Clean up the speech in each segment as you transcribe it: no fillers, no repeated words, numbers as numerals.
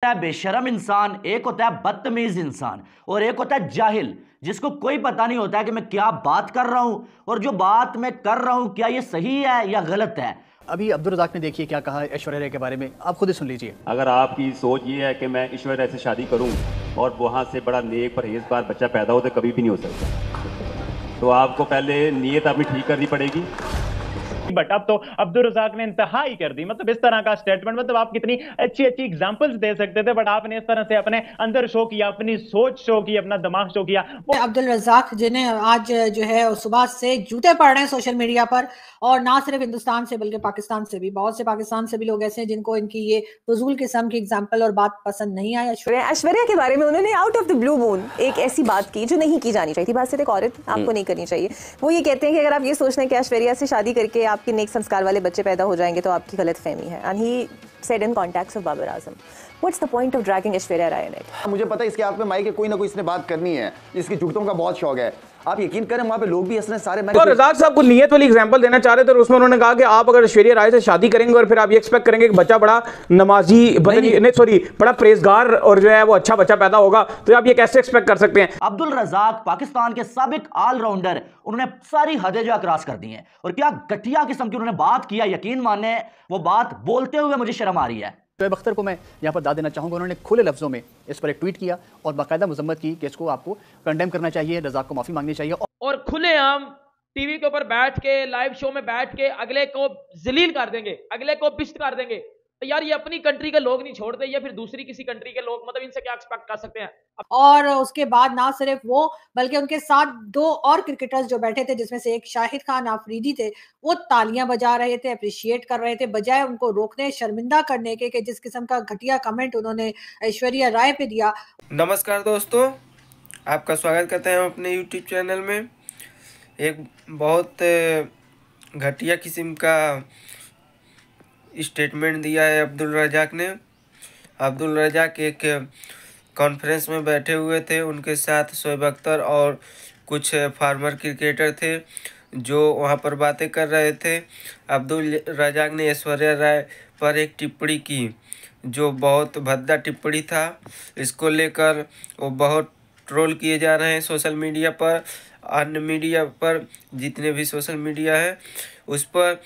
है बेशरम इंसान, एक होता है बदतमीज इंसान और एक होता है जाहिल, जिसको कोई पता नहीं होता है कि मैं क्या बात कर रहा हूं और जो बात मैं कर रहा हूं क्या ये सही है या गलत है। अभी अब्दुल रज़ाक ने देखिए क्या कहा ऐश्वर्या राय के बारे में, आप खुद ही सुन लीजिए। अगर आपकी सोच ये है कि मैं ऐश्वर्या राय से शादी करूं और वहां से बड़ा नेक परहेजगार बच्चा पैदा हो, तो कभी भी नहीं हो सकता। तो आपको पहले नीयत अपनी ठीक करनी पड़ेगी। बट अब तो अब्दुल रज़ाक ने इंतहा ही कर दी। मतलब इस तरह का स्टेटमेंट, मतलब आप कितनी अच्छी अच्छी एग्जांपल्स दे सकते थे, बट आपने इस तरह से अपने अंदर शो किया, अपनी सोच शो की, अपना दिमाग शो किया। अब्दुल रज़ाक जिन्हें आज जो है सुबह से जूते पड़ रहे हैं सोशल मीडिया पर, और ना सिर्फ हिंदुस्तान से बल्कि पाकिस्तान से भी, बहुत से पाकिस्तान से भी लोग ऐसे हैं जिनको इनकी ये फजूल किस्म की एग्जांपल और बात पसंद नहीं आई। ऐश्वर्या के बारे में उन्होंने out of the blue moon एक ऐसी बात की जो नहीं की जानी चाहिए थी। बात सिर्फ एक औरत आपको नहीं करनी चाहिए। वो ये कहते हैं कि अगर आप ये सोच रहे हैं कि ऐश्वर्या से शादी करके आपके नेक संस्कार वाले बच्चे पैदा हो जाएंगे तो आपकी गलतफहमी है। And he said in contexts of Babar Azam, what's the point of dragging Aishwarya Rai in it. मुझे पता है इसके हाथ में माइक है, कोई ना कोई इसने बात करनी है, इसकी जुगतों का बहुत शौक है। आप यकीन करें वहाँ पे लोग भी हंस रहे सारे। तो रज़ाक साहब को नियत वाली एग्जांपल देना चाह रहे थे और उसमें उन्होंने कहा कि आप अगर ऐश्वर्या राय से शादी करेंगे और फिर आप ये एक्सपेक्ट करेंगे कि बच्चा बड़ा नमाजी बड़ा परहेजगार और जो है वो अच्छा बच्चा पैदा होगा, तो आप ये कैसे एक्सपेक्ट कर सकते हैं। अब्दुल रज़ाक पाकिस्तान के साबिक ऑलराउंडर, उन्होंने सारी हदें जो क्रॉस कर दी हैं और क्या घटिया किस्म की उन्होंने बात किया। यकीन माने वो बात बोलते हुए मुझे शर्म आ रही है। शोएब अख्तर को मैं यहाँ पर दाद देना चाहूँगा, उन्होंने खुले लफ्ज़ों में इस पर एक ट्वीट किया और बाकायदा मजम्मत की कि इसको आपको कंडेम करना चाहिए, रज़ाक को माफ़ी मांगनी चाहिए। और खुलेआम टीवी के ऊपर बैठ के, लाइव शो में बैठ के अगले को जलील कर देंगे, अगले को पिष्ट कर देंगे। तो यार ये अपनी कंट्री के लोग नहीं छोड़ते, या फिर दूसरी किसी कंट्री के लोग, मतलब इनसे क्या एक्सपेक्ट कर सकते हैं। और उसके बाद ना सिर्फ वो बल्कि उनके साथ दो और क्रिकेटर्स जो बैठे थे, जिसमें से एक शाहिद खान आफरीदी थे, वो तालियां बजा रहे थे, अप्रिशिएट कर रहे थे, बजाय उनको रोकने, शर्मिंदा करने के कि जिस किस्म का घटिया कमेंट उन्होंने ऐश्वर्या राय पे दिया। नमस्कार दोस्तों, आपका स्वागत करते हैं अपने यूट्यूब चैनल में। एक बहुत घटिया किस्म का स्टेटमेंट दिया है अब्दुल रज़ाक ने। अब्दुल रज़ाक एक कॉन्फ्रेंस में बैठे हुए थे, उनके साथ शोएब अख्तर और कुछ फार्मर क्रिकेटर थे जो वहां पर बातें कर रहे थे। अब्दुल रज़ाक ने ऐश्वर्या राय पर एक टिप्पणी की जो बहुत भद्दा टिप्पणी था। इसको लेकर वो बहुत ट्रोल किए जा रहे हैं सोशल मीडिया पर, अन्य मीडिया पर, जितने भी सोशल मीडिया है उस पर,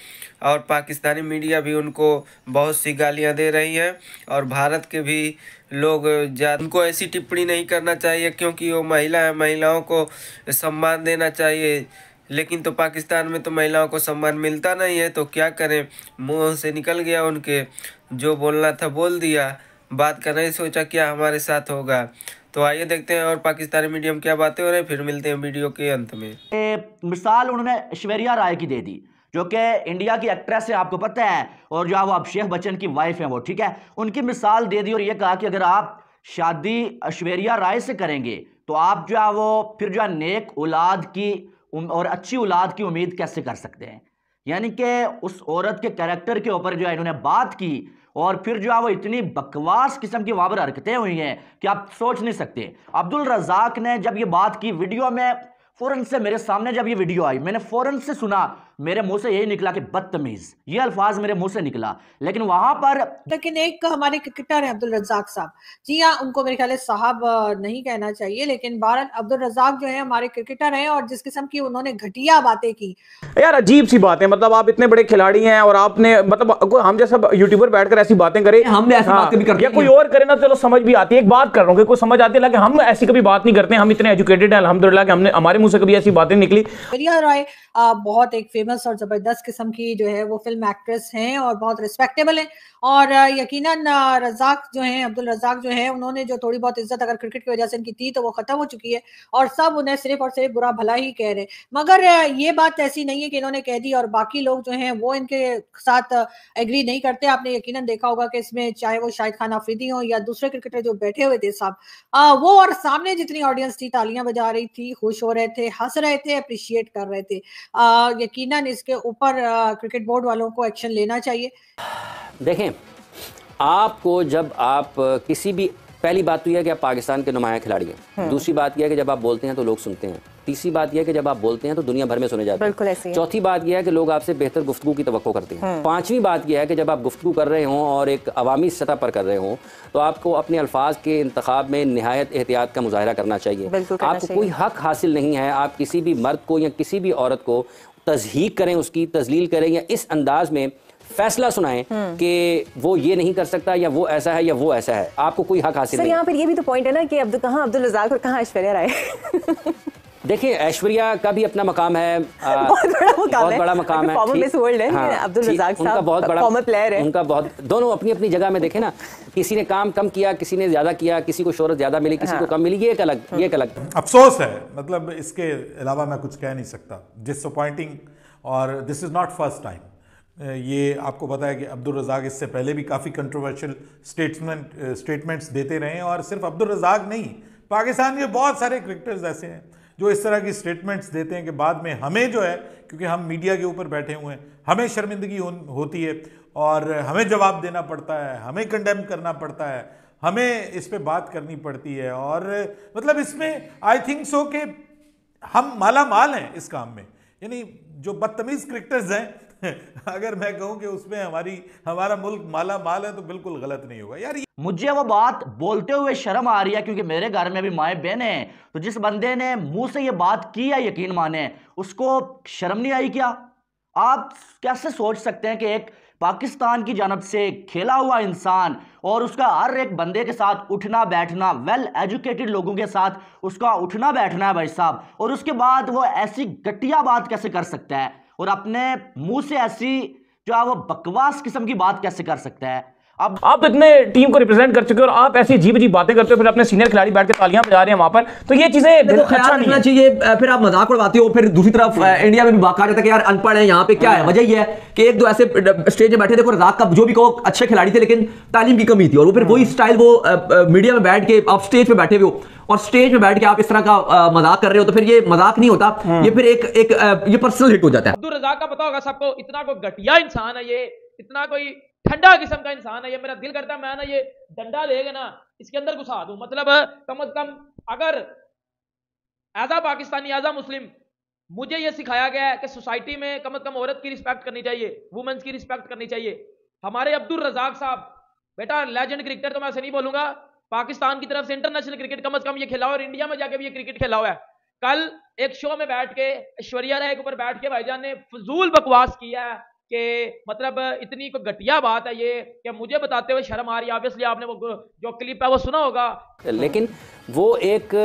और पाकिस्तानी मीडिया भी उनको बहुत सी गालियां दे रही हैं। और भारत के भी लोग उनको ऐसी टिप्पणी नहीं करना चाहिए क्योंकि वो महिला है, महिलाओं को सम्मान देना चाहिए। लेकिन तो पाकिस्तान में तो महिलाओं को सम्मान मिलता नहीं है, तो क्या करें, मुंह से निकल गया उनके, जो बोलना था बोल दिया, बात का नहीं सोचा क्या हमारे साथ होगा। तो आइए देखते हैं और पाकिस्तानी मीडियम क्या बातें हो रही हैं, फिर मिलते हैं वीडियो के अंत में। मिसाल उन्होंने ऐश्वर्या राय की दे दी जो कि इंडिया की एक्ट्रेस है, आपको पता है, और जो है वो अभिषेक बच्चन की वाइफ है वो, ठीक है। उनकी मिसाल दे दी और ये कहा कि अगर आप शादी ऐश्वर्या राय से करेंगे तो आप जो है वो फिर जो है नेक औलाद की और अच्छी औलाद की उम्मीद कैसे कर सकते हैं। यानी कि उस औरत के कैरेक्टर के ऊपर जो है इन्होंने बात की और फिर जो है वो इतनी बकवास किस्म की वहां पर हरकतें हुई हैं कि आप सोच नहीं सकते। अब्दुल रज़ाक ने जब ये बात की वीडियो में, फौरन से मेरे सामने जब ये वीडियो आई, मैंने फौरन से सुना, मेरे मुंह से यही निकला कि बदतमीज, ये अल्फाज मेरे मुंह से निकला। लेकिन वहां पर लेकिन एक हमारे क्रिकेटर हैं अब्दुल रज़ाक साहब, जी हाँ, उनको मेरे ख्याल है साहब नहीं कहना चाहिए, लेकिन बहरहाल अब्दुल रज़ाक जो है हमारे क्रिकेटर हैं और जिस किस्म की उन्होंने घटिया बातें की, यार अजीब सी बात है। मतलब आप इतने बड़े खिलाड़ी हैं और आपने, मतलब हम जैसा यूट्यूबर बैठकर ऐसी बातें करें, हमने ऐसी बातें भी करते हैं, कोई और करे ना चलो समझ भी आती है। एक बात कर रहा हूँ कि कोई समझ आती है, लेकिन हम ऐसी कभी बात नहीं करते। हम इतने एजुकेटेड हैं अल्हम्दुलिल्लाह कि हमने, हमारे मुंह से कभी ऐसी बातें निकली। ऐश्वर्या राय बहुत एक फेमस और जबरदस्त किस्म की जो है वो फिल्म एक्ट्रेस हैं और बहुत रिस्पेक्टेबल हैं। और यकीनन रज़ाक जो हैं, अब्दुल रज़ाक जो है, उन्होंने जो थोड़ी बहुत इज्जत अगर क्रिकेट की वजह से इनकी थी तो वो खत्म हो चुकी है और सब उन्हें सिर्फ और सिर्फ बुरा भला ही कह रहे। मगर ये बात ऐसी नहीं है कि इन्होंने कह दी और बाकी लोग जो हैं वो इनके साथ एग्री नहीं करते। आपने यकीनन देखा होगा कि इसमें चाहे वो शाहिद खान आफरीदी हो या दूसरे क्रिकेटर जो बैठे हुए थे साहब, वो और सामने जितनी ऑडियंस थी तालियां बजा रही थी, खुश हो रहे थे, हंस रहे थे, अप्रिशिएट कर रहे थे। यकीनन इसके ऊपर क्रिकेट बोर्ड वालों को एक्शन लेना चाहिए। देखें, आपको जब आप किसी भी, पहली बात तो यह है कि आप पाकिस्तान के नुमाया खिलाड़ी हैं, दूसरी बात यह है कि जब आप बोलते हैं तो लोग सुनते हैं। तीसरी बात यह है कि जब आप बोलते हैं तो दुनिया भर में सुने जाते बिल्कुल ऐसे हैं। ही। चौथी बात यह है कि लोग आपसे बेहतर गुफ्तगू की तवक्को करते हैं। पांचवी बात यह है कि जब आप गुफ्तगू कर रहे हों और एक अवामी सतह पर कर रहे हों तो आपको अपने अल्फाज के इंतखाब में निहायत एहतियात का मुजाहरा करना चाहिए। आपको कोई हक हासिल नहीं है आप किसी भी मर्द को या किसी भी औरत को तज़हीक करें, उसकी तजलील करें या इस अंदाज में फैसला सुनाएं कि वो ये नहीं कर सकता या वो ऐसा है या वो ऐसा है। आपको कोई हक हासिल नहीं। यहाँ पर ये भी तो पॉइंट है ना कि कहाँ अब्दुल रज़ाक और कहाँ ऐश्वर्या राय। देखिए ऐश्वर्या का भी अपना मकाम है, बहुत बड़ा मकाम है, फॉर्मर मिस वर्ल्ड है। हाँ, अब्दुल रज़ाक उनका साहब बहुत बड़ा फॉर्मर प्लेयर है। उनका बहुत दोनों अपनी अपनी जगह में देखे ना, किसी ने काम कम किया, किसी ने ज्यादा किया, किसी को शोहरत ज्यादा मिली, किसी को कम मिली, ये एक अलग अफसोस है। मतलब इसके अलावा मैं कुछ कह नहीं सकता। डिसअपॉइंटिंग, और this is not first time. ये आपको पता है कि अब्दुल रज़ाक इससे पहले भी काफ़ी कंट्रोवर्शियल स्टेटमेंट्स देते रहे हैं, और सिर्फ अब्दुल रज़ाक नहीं, पाकिस्तान के बहुत सारे क्रिकेटर्स ऐसे हैं जो इस तरह की स्टेटमेंट्स देते हैं कि बाद में हमें जो है, क्योंकि हम मीडिया के ऊपर बैठे हुए हैं, हमें शर्मिंदगी होती है और हमें जवाब देना पड़ता है, हमें कंडेम करना पड़ता है, हमें इस पे बात करनी पड़ती है। और मतलब इसमें आई थिंक सो कि हम माला माल हैं इस काम में। यानी जो बदतमीज़ क्रिकेटर्स हैं अगर मैं कहूं कि उसमें हमारा मुल्क माला माल है तो बिल्कुल गलत नहीं होगा यार। मुझे वो बात बोलते हुए शर्म आ रही है क्योंकि मेरे घर में भी माए बहन हैं, तो जिस बंदे ने मुंह से ये बात की है, यकीन माने, उसको शर्म नहीं आई क्या? आप कैसे सोच सकते हैं कि एक पाकिस्तान की जानब से खेला हुआ इंसान और उसका हर एक बंदे के साथ उठना बैठना, वेल एजुकेटेड लोगों के साथ उसका उठना बैठना है भाई साहब, और उसके बाद वो ऐसी घटिया बात कैसे कर सकता है और अपने मुंह से ऐसी जो है वो बकवास किस्म की बात कैसे कर सकता है? अब आप तो इतने टीम को रिप्रेजेंट कर चुके हो और आप ऐसी अजीब अजीब बातें करते हो, फिर अपने सीनियर खिलाड़ी बैठ के तालियां बजा रहे हैं वहां पर, तो ये चीजें तो ख्याल रखना चाहिए। फिर आप मजाक उड़ाते हो, फिर दूसरी तरफ इंडिया में भी बात जाता है कि यार अनपढ़ है यहाँ पे। क्या है वजह? ये है कि एक दो ऐसे स्टेज में बैठे, देखो रज़ाक का जो भी कहो अच्छे खिलाड़ी थे लेकिन तालीम की कमी थी, और वो फिर वही स्टाइल वो मीडिया में बैठ के आप स्टेज पे बैठे हुए हो और स्टेज में बैठ के आप इस तरह का मजाक कर रहे हो, तो फिर ये मजाक नहीं होता, ये फिर ये पर्सनल हिट हो जाता है। अब्दुल रज़ाक का पता होगा सबको, इतना कोई घटिया इंसान है ये, इतना कोई ठंडा किस्म का इंसान है ये। मेरा दिल करता है मैं ना ये डंडा लेके ना इसके अंदर घुसा दूं। मतलब कम से कम अगर एज आ पाकिस्तानी, एज आ मुस्लिम, मुझे ये सिखाया गया है कि सोसाइटी में कम से कम औरत की रिस्पेक्ट करनी चाहिए, वुमेन्स की रिस्पेक्ट करनी चाहिए। हमारे अब्दुल रज़ाक साहब बेटा लेजेंड क्रिकेटर, तो मैं ऐसे नहीं बोलूंगा, पाकिस्तान की तरफ से इंटरनेशनल क्रिकेट कम से कम ये खेला हुआ, और इंडिया में जाके भी ये क्रिकेट खेला हुआ है। कल एक शो में बैठ के ऐश्वर्या राय के ऊपर बैठ के भाईजान ने फजूल बकवास किया है कि मतलब इतनी कोई घटिया बात है ये कि मुझे बताते हुए शर्म आ रही है। ऑब्वियसली आपने वो जो क्लिप है वो सुना होगा, लेकिन वो एक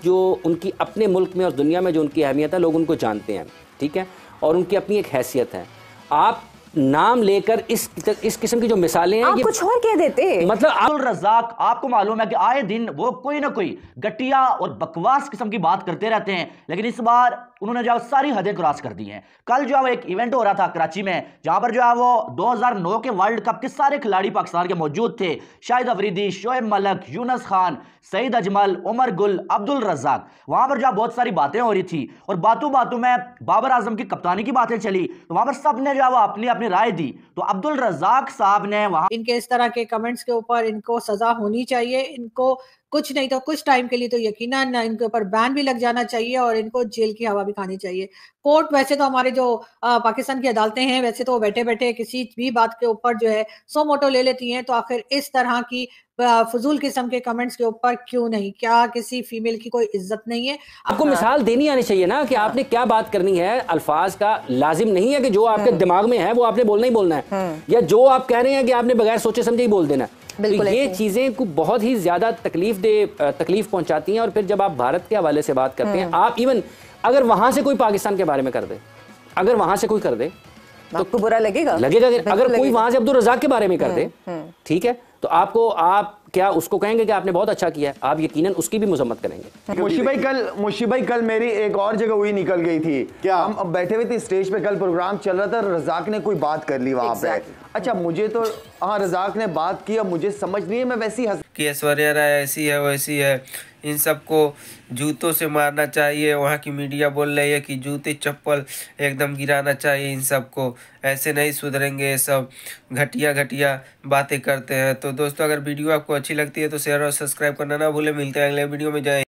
जो उनकी अपने मुल्क में और दुनिया में जो उनकी अहमियत है, लोग उनको जानते हैं, ठीक है, और उनकी अपनी एक हैसियत है। आप नाम लेकर इस किस्म की जो मिसालें हैं, आप ये कुछ और कह देते। मतलब अब्दुल रज़ाक, आपको मालूम है कि आए दिन वो कोई ना कोई घटिया और बकवास किस्म की बात करते रहते हैं, लेकिन इस बार उन्होंने जो सारी हदें क्रॉस कर दी हैं। कल जो है वो एक इवेंट हो रहा था कराची में, जहां पर जो है वो 2009 के वर्ल्ड कप के सारे खिलाड़ी पाकिस्तान के मौजूद थे। शाहिद अफरीदी, शोएब मलिक, यूनुस खान, सईद अजमल, उमर गुल, अब्दुल रज़ाक। वहां पर जो बहुत सारी बातें हो रही थी और बातों बातों में बाबर आजम की कप्तानी की बातें चली, तो वहां पर सब ने जो है वो अपनी अपनी राय दी। तो अब्दुल रज़ाक साहब ने वहां इनके इस तरह के कमेंट्स के ऊपर इनको सजा होनी चाहिए। इनको कुछ नहीं तो कुछ टाइम के लिए तो यकीनन इनके ऊपर बैन भी लग जाना चाहिए और इनको जेल की हवा भी खानी चाहिए। कोर्ट वैसे तो हमारे जो पाकिस्तान की अदालतें हैं, वैसे तो बैठे बैठे किसी भी बात के ऊपर जो है सो मोटो ले लेती हैं, तो आखिर इस तरह की फजूल किस्म के कमेंट्स के ऊपर क्यों नहीं? क्या किसी फीमेल की कोई इज्जत नहीं है? आपको मिसाल देनी आनी चाहिए ना कि आपने क्या बात करनी है। अल्फाज का लाजिम नहीं है कि जो आपके दिमाग में है वो आपने बोलना ही बोलना है, या जो आप कह रहे हैं कि आपने बगैर सोचे समझे ही बोल देना है। तो ये चीजें को बहुत ही ज्यादा तकलीफ पहुंचाती हैं। और फिर जब आप भारत के हवाले से बात करते हैं, आप इवन अगर वहां से कोई पाकिस्तान के बारे में कर दे, अगर वहां से कोई कर दे तो आपको बुरा लगेगा। अगर कोई वहां से अब्दुल रज़ाक के बारे में कर दे, ठीक है, तो आप क्या उसको कहेंगे कि आपने बहुत अच्छा किया? आप यकीनन उसकी भी मजम्मत करेंगे। मुशी भाई कल मेरी एक और जगह हुई निकल गई थी। क्या हम अब बैठे हुए थे स्टेज पे, कल प्रोग्राम चल रहा था, रज़ाक ने कोई बात कर ली वहां पे। अच्छा मुझे तो हाँ रज़ाक ने बात की, अब मुझे समझ नहीं है, मैं वैसी कि ऐश्वर्या राय ऐसी है वैसी है, इन सबको जूतों से मारना चाहिए। वहाँ की मीडिया बोल रही है कि जूते चप्पल एकदम गिराना चाहिए इन सबको, ऐसे नहीं सुधरेंगे, ये सब घटिया बातें करते हैं। तो दोस्तों अगर वीडियो आपको अच्छी लगती है तो शेयर और सब्सक्राइब करना ना भूलें। मिलते हैं अगले वीडियो में। जय